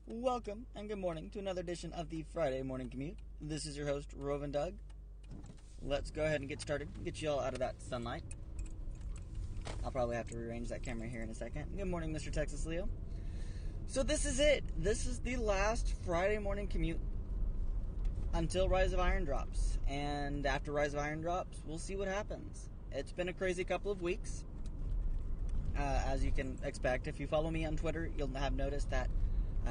Welcome and good morning to another edition of the Friday Morning Commute. This is your host, Rovin Doug. Let's go ahead and get started, get you all out of that sunlight. I'll probably have to rearrange that camera here in a second. Good morning, Mr. Texas Leo. So this is it. This is the last Friday Morning Commute until Rise of Iron drops. And after Rise of Iron drops, we'll see what happens. It's been a crazy couple of weeks. As you can expect, if you follow me on Twitter, you'll have noticed that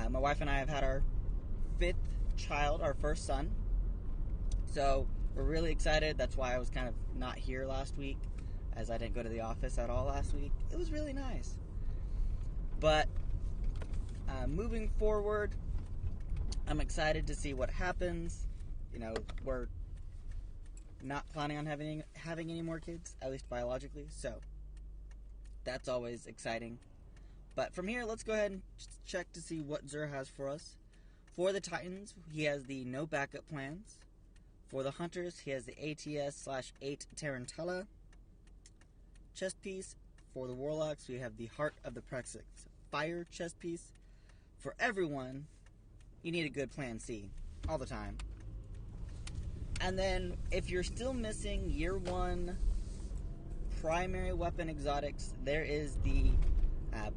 my wife and I have had our fifth child, our first son. So we're really excited. That's why I was kind of not here last week, as I didn't go to the office at all last week. It was really nice. But moving forward, I'm excited to see what happens. You know, we're not planning on having any more kids, at least biologically. So that's always exciting. But from here, let's go ahead and check to see what Xur has for us. For the Titans, he has the no backup plans. For the Hunters, he has the ATS/8 Tarantella chest piece. For the Warlocks, we have the Heart of the Praxis Fire chest piece. For everyone, you need a good plan C all the time. And then, if you're still missing Year 1 primary weapon exotics, there is the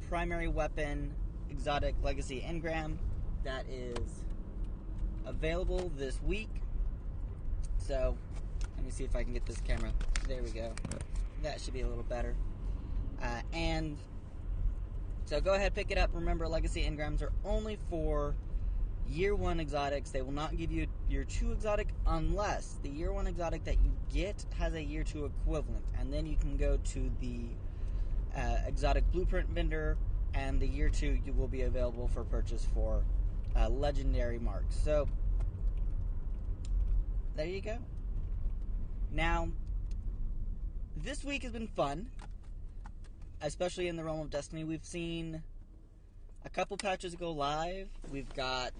primary weapon exotic legacy engram that is available this week. So let me see if I can get this camera. There we go. That should be a little better. And so go ahead, pick it up. Remember, legacy engrams are only for Year 1 exotics. They will not give you Year 2 exotic unless the Year 1 exotic that you get has a Year 2 equivalent. And then you can go to the exotic blueprint vendor, and the Year 2 you will be available for purchase for legendary marks. So there you go. Now, this week has been fun, especially in the realm of Destiny. We've seen a couple patches go live. We've got...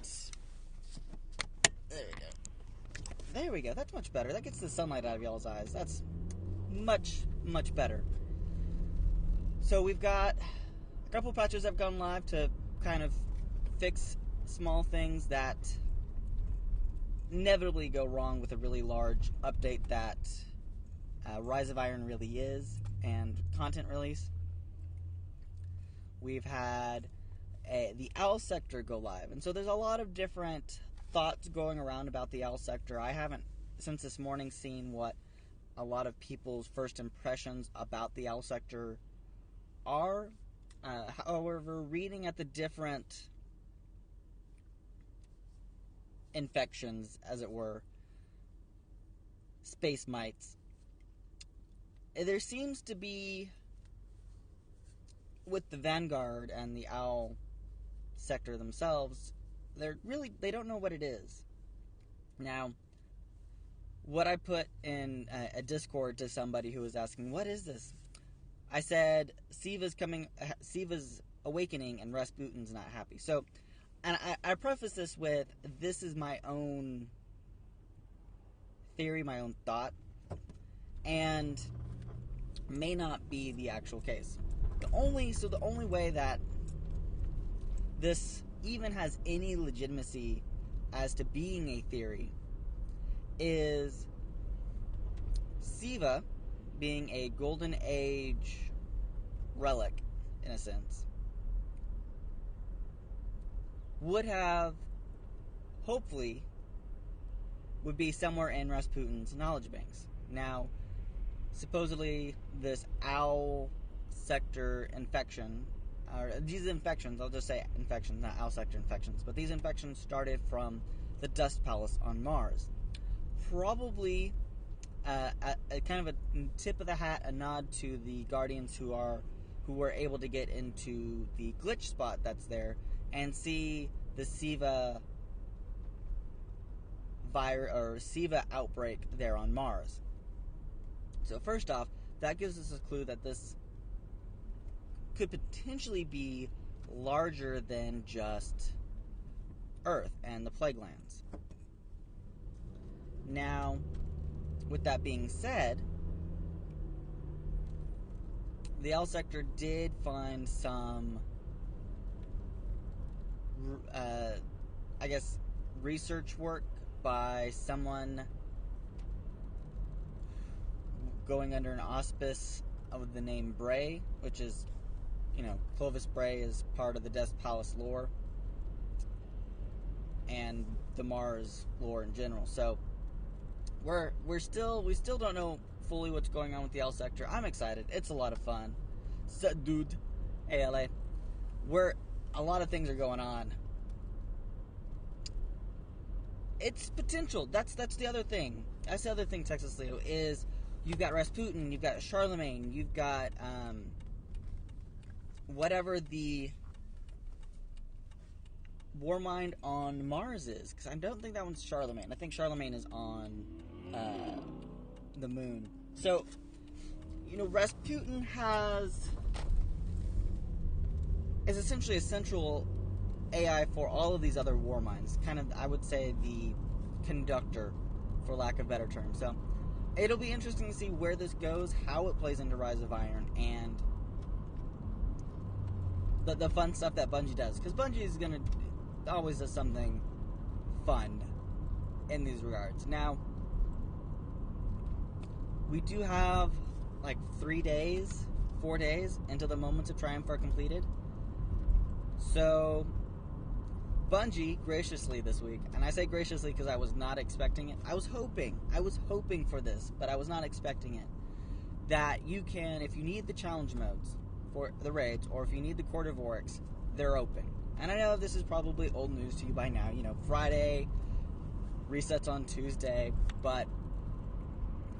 There we go. That's much better. That gets the sunlight out of y'all's eyes. That's much, much better. So we've got a couple patches that have gone live to kind of fix small things that inevitably go wrong with a really large update that Rise of Iron really is, and content release. We've had the Owl Sector go live, and so there's a lot of different thoughts going around about the Owl Sector. I haven't, since this morning, seen what a lot of people's first impressions about the Owl Sector are. However, reading at the different infections, as it were, space mites, there seems to be, with the Vanguard and the Owl Sector themselves, they don't know what it is. Now, what I put in a Discord to somebody who was asking, what is this? I said, Siva's awakening and Rasputin's not happy. So, and I preface this with, this is my own theory, my own thought, and may not be the actual case. The only way that this even has any legitimacy as to being a theory is Siva being a Golden Age relic, in a sense, would have, hopefully, would be somewhere in Rasputin's knowledge banks. Now, supposedly, this Owl Sector infection, or these infections, I'll just say infections, not Owl Sector infections, but these infections started from the Dust Palace on Mars. Probably a kind of a tip of the hat, a nod to the Guardians who were able to get into the glitch spot that's there and see the Siva outbreak there on Mars. So first off, that gives us a clue that this could potentially be larger than just Earth and the Plague Lands. Now, with that being said, the L sector did find some I guess, research work by someone going under an auspice of the name Bray, which is, Clovis Bray is part of the Death Palace lore and the Mars lore in general. So we still don't know fully what's going on with the L sector. I'm excited. It's a lot of fun. So, dude, ALA, where a lot of things are going on. It's potential. That's the other thing. That's the other thing, Texas Leo, is you've got Rasputin, you've got Charlemagne, you've got whatever the Warmind on Mars is, because I don't think that one's Charlemagne. I think Charlemagne is on the moon. So, Rasputin is essentially a central AI for all of these other Warminds. Kind of, I would say, the conductor, for lack of a better term. So, it'll be interesting to see where this goes, how it plays into Rise of Iron, and the fun stuff that Bungie does. Because Bungie is always does something fun in these regards. Now, we do have 4 days until the Moments of Triumph are completed. So, Bungie graciously this week, and I say graciously because I was not expecting it. I was hoping for this, but I was not expecting it. That you can, if you need the challenge modes for the raids, or if you need the Court of Oryx, they're open. And I know this is probably old news to you by now. Friday resets on Tuesday, but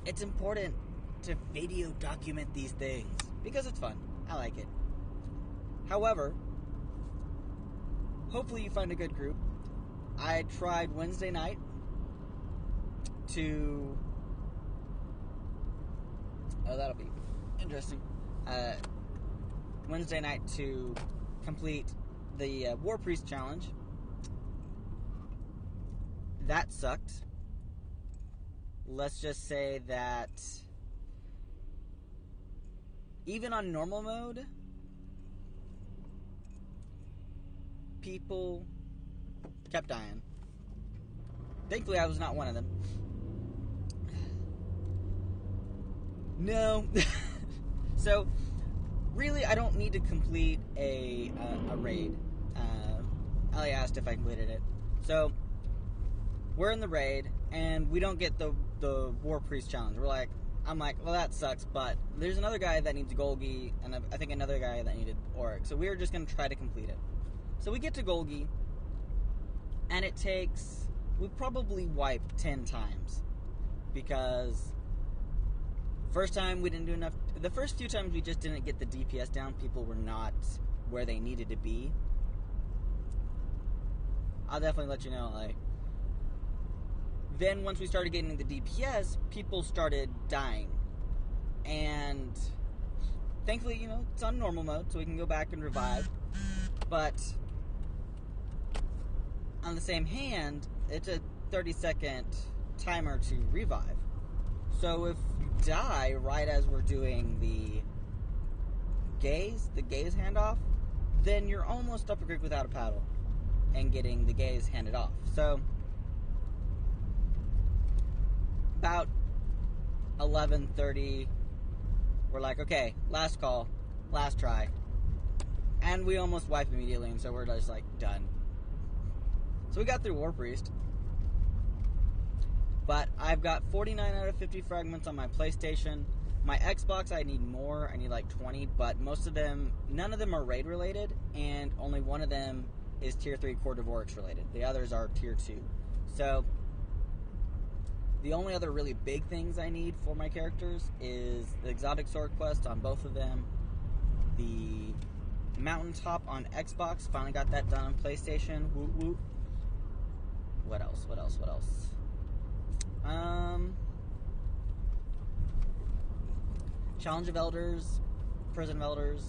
it's important to video document these things because it's fun. I like it. However, hopefully you find a good group. I tried Wednesday night to... Oh, that'll be interesting. Wednesday night to complete the War Priest Challenge. That sucked. Let's just say that even on normal mode, people kept dying. Thankfully, I was not one of them. No. So, really, I don't need to complete a raid. Ellie asked if I completed it. So, we're in the raid, and we don't get the War Priest Challenge. I'm like, well, that sucks, but there's another guy that needs Golgi, and I think another guy that needed Oryx. So we were just going to try to complete it. So we get to Golgi, and we probably wipe 10 times. Because first time we didn't do enough. The first few times we just didn't get the DPS down. People were not where they needed to be. I'll definitely let you know, then once we started getting the DPS, people started dying. And thankfully, it's on normal mode, so we can go back and revive. But on the same hand, it's a 30-second timer to revive. So if you die right as we're doing the gaze handoff, then you're almost up a creek without a paddle and getting the gaze handed off. So about 11:30, we're like, okay, last call, last try. And we almost wiped immediately, and so we're just done. So we got through War Priest. But I've got 49 out of 50 fragments on my PlayStation. My Xbox, I need more. I need 20, but none of them are raid related, and only one of them is Tier 3 Court of Oryx related. The others are Tier 2. So the only other really big things I need for my characters is the Exotic Sword Quest on both of them, the Mountaintop on Xbox, finally got that done on PlayStation, woot woot. What else? Challenge of Elders, Prison of Elders,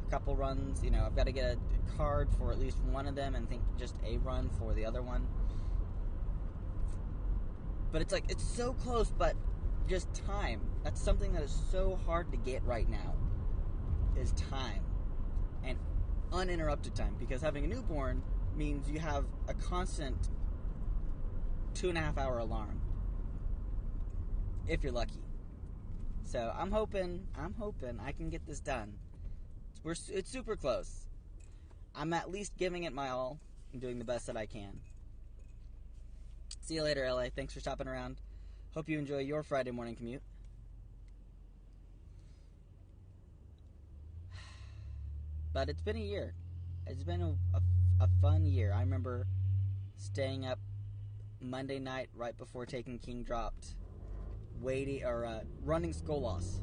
a couple runs, I've got to get a card for at least one of them and think just a run for the other one. But it's so close, but just time. That's something that is so hard to get right now, is time. And uninterrupted time, because having a newborn means you have a constant 2.5 hour alarm, if you're lucky. So I'm hoping I can get this done. It's super close. I'm at least giving it my all and doing the best that I can. See you later, LA. Thanks for stopping around. Hope you enjoy your Friday morning commute. But it's been a year. It's been a fun year. I remember staying up Monday night right before taking King dropped, running Skolos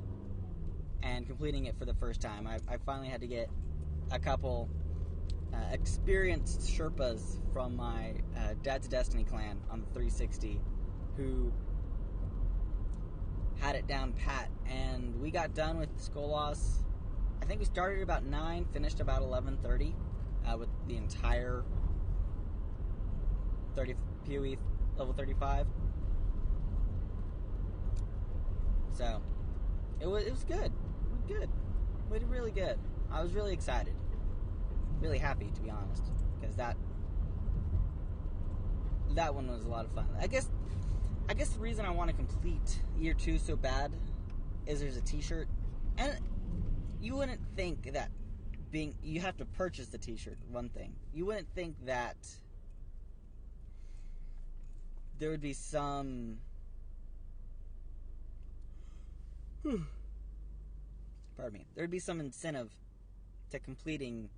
and completing it for the first time. I finally had to get a couple experienced Sherpas from my Dad to Destiny clan on the 360 who had it down pat, and we got done with Skolos. I think we started about 9, finished about 11:30 with the entire 30 PoE level 35. So it was good. It was good. We did really good. I was really excited, really happy, to be honest, because that one was a lot of fun. I guess the reason I want to complete year 2 so bad is there's a t-shirt, and you wouldn't think that you have to purchase the t-shirt, one thing. You wouldn't think that there would be some there'd be some incentive to completing,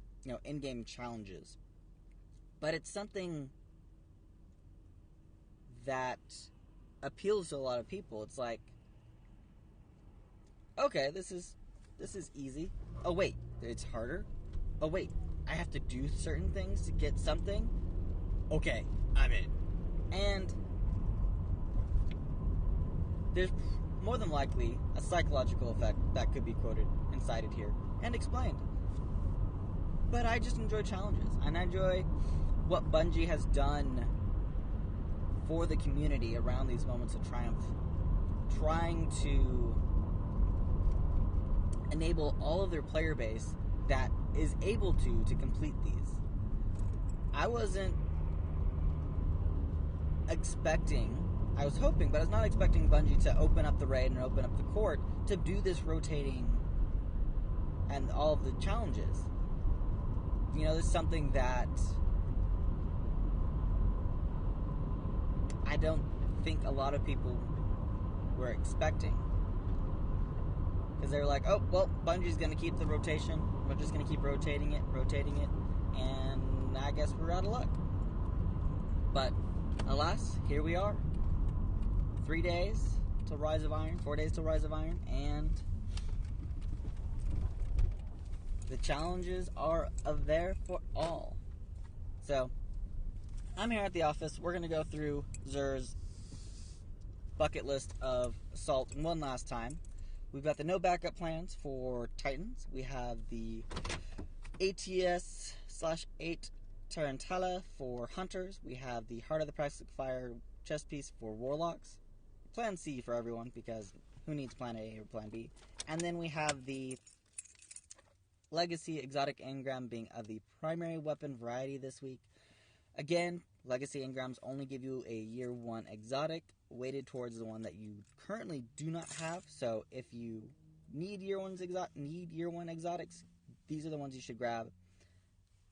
in-game challenges. But it's something that appeals to a lot of people. It's like, okay, this is easy. Oh wait, it's harder. Oh wait, I have to do certain things to get something. Okay, I'm in. And there's more than likely a psychological effect that could be quoted and cited here and explained. But I just enjoy challenges, and I enjoy what Bungie has done for the community around these moments of triumph, trying to enable all of their player base that is able to complete these. I wasn't expecting, I was hoping, but I was not expecting Bungie to open up the raid and open up the court to do this rotating and all of the challenges. This is something that I don't think a lot of people were expecting. Because they were like, oh, well, Bungie's going to keep the rotation. We're just going to keep rotating it, and I guess we're out of luck. But, alas, here we are. 3 days till Rise of Iron, 4 days till Rise of Iron, and the challenges are there for all. So, I'm here at the office. We're going to go through Xur's bucket list of Assault one last time. We've got the no backup plans for Titans. We have the ATS/8 Tarantella for Hunters. We have the Heart of the Practical Fire chest piece for Warlocks. Plan C for everyone, because who needs Plan A or Plan B? And then we have the Legacy Exotic Engram being of the primary weapon variety this week. Again, Legacy Engrams only give you a Year 1 exotic, weighted towards the one that you currently do not have. So if you need Year 1 exotics, these are the ones you should grab.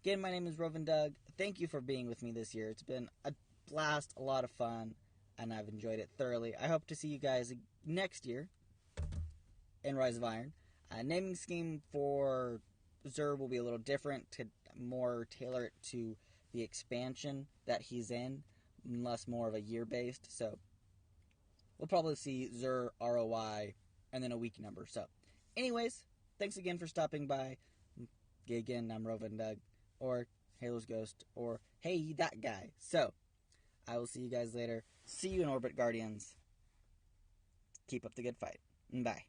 Again, my name is Rovan Doug. Thank you for being with me this year. It's been a blast, a lot of fun, and I've enjoyed it thoroughly. I hope to see you guys next year in Rise of Iron. Naming scheme for Xur will be a little different, to more tailor it to the expansion that he's in, less more of a year-based. So we'll probably see Xur ROI and then a week number. So anyways, thanks again for stopping by. Again, I'm Rovan Doug, or Halo's Ghost, or hey, that guy. So I will see you guys later. See you in orbit, Guardians. Keep up the good fight. Bye.